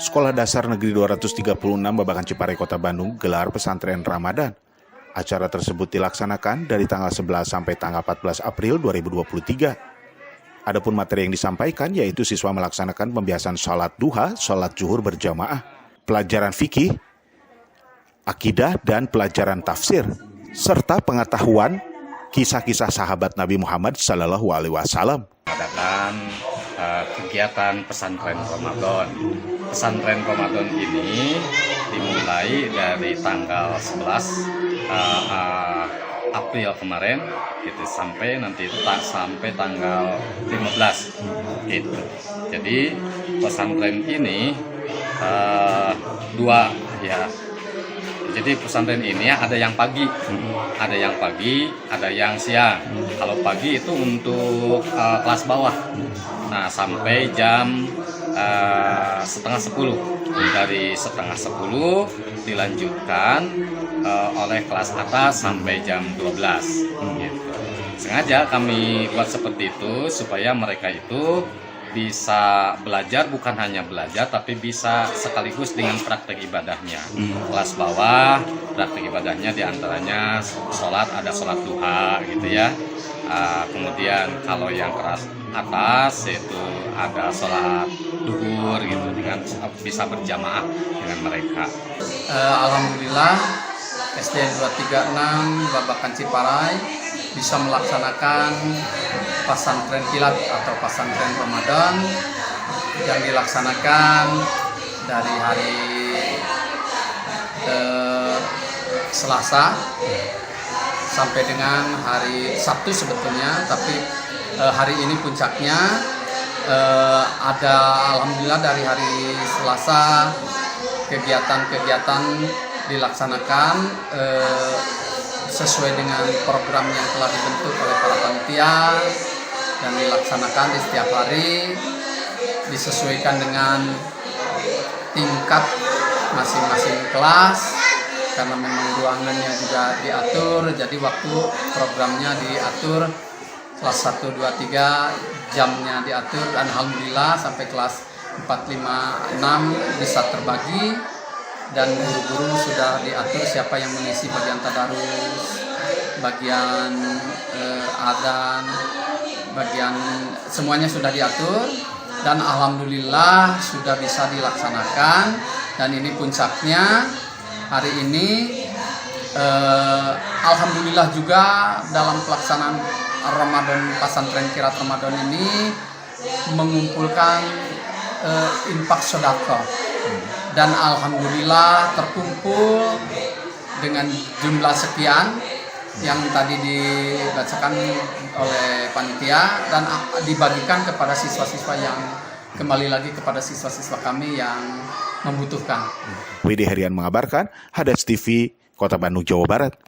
Sekolah Dasar Negeri 236 Babakan Ciparai, Kota Bandung gelar pesantren Ramadan. Acara tersebut dilaksanakan dari tanggal 11 sampai tanggal 14 April 2023. Adapun materi yang disampaikan yaitu siswa melaksanakan pembiasan sholat duha, sholat zuhur berjamaah, pelajaran fikih, akidah, dan pelajaran tafsir, serta pengetahuan kisah-kisah sahabat Nabi Muhammad SAW. Mengadakan kegiatan pesantren Ramadan. Pesantren Ramadan ini dimulai dari tanggal 11 April kemarin gitu, sampai nanti sampai tanggal 15 gitu. Jadi pesantren ini dua ya. Jadi pesantren ini ada yang pagi, ada yang siang. Kalau pagi itu untuk kelas bawah. Nah, sampai jam setengah 10. Dari setengah 10 dilanjutkan oleh kelas atas sampai jam 12. Gitu. Sengaja kami buat seperti itu supaya mereka itu bisa belajar, bukan hanya belajar tapi bisa sekaligus dengan praktek ibadahnya. Kelas bawah praktek ibadahnya diantaranya sholat, ada sholat duha gitu ya. Kemudian kalau yang kelas atas itu ada sholat duhur gitu, dengan bisa berjamaah dengan mereka. Alhamdulillah SD 236 Babakan Ciparai bisa melaksanakan pesantren kilat atau pesantren Ramadan yang dilaksanakan dari hari Selasa sampai dengan hari Sabtu sebetulnya, tapi hari ini puncaknya ada alhamdulillah dari hari Selasa kegiatan-kegiatan dilaksanakan sesuai dengan program yang telah dibentuk oleh para panitia dan dilaksanakan di setiap hari, disesuaikan dengan tingkat masing-masing kelas karena memang ruangannya juga diatur, jadi waktu programnya diatur, kelas 1, 2, 3 jamnya diatur, dan alhamdulillah sampai kelas 4, 5, 6 bisa terbagi. Dan guru-guru sudah diatur siapa yang mengisi bagian tadarus, bagian adzan, bagian semuanya sudah diatur, dan alhamdulillah sudah bisa dilaksanakan. Dan ini puncaknya hari ini, alhamdulillah juga dalam pelaksanaan Ramadan, pesantren kilat Ramadan ini mengumpulkan infak sedekah. Dan alhamdulillah terkumpul dengan jumlah sekian yang tadi dibacakan oleh panitia dan dibagikan kepada siswa-siswa yang kembali lagi kepada siswa-siswa kami yang membutuhkan. Widi Herian mengabarkan, Hadas TV, Kota Bandung, Jawa Barat.